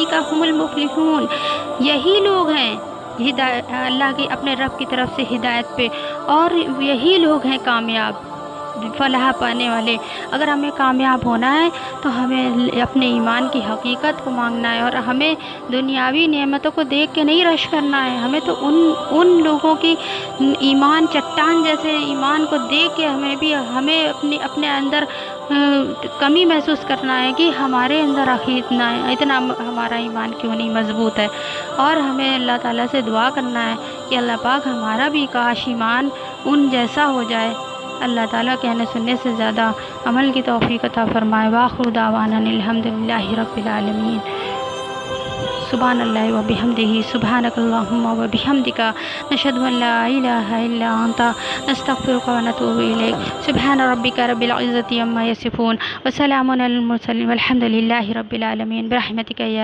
اولئک هم المفلحون، یہی لوگ ہیں اللہ کی اپنے رب کی طرف سے ہدایت پہ، اور یہی لوگ ہیں کامیاب، فلاح پانے والے۔ اگر ہمیں کامیاب ہونا ہے تو ہمیں اپنے ایمان کی حقیقت کو مانگنا ہے، اور ہمیں دنیاوی نعمتوں کو دیکھ کے نہیں رش کرنا ہے، ہمیں تو ان لوگوں کی ایمان چٹان جیسے ایمان کو دیکھ کے ہمیں اپنے اندر کمی محسوس کرنا ہے کہ ہمارے اندر آخر اتنا ہمارا ایمان کیوں نہیں مضبوط ہے، اور ہمیں اللہ تعالیٰ سے دعا کرنا ہے کہ اللہ پاک ہمارا بھی کاش ایمان ان جیسا ہو جائے۔ اللہ تعالیٰ کہنے سننے سے زیادہ عمل کی توفیق عطا فرمائے۔ وآخر دعوانا الحمدللہ رب العالمین۔ سبحان اللہ و بحمدہ، سبحانک اللہم و بحمدک، نشہد ان لا الہ الا انت، نستغفرک و نتوب الیک۔ سبحان ربک رب العزۃ عما یصفون، وسلام علی المرسلین، والحمد للہ رب العالمین، برحمتک یا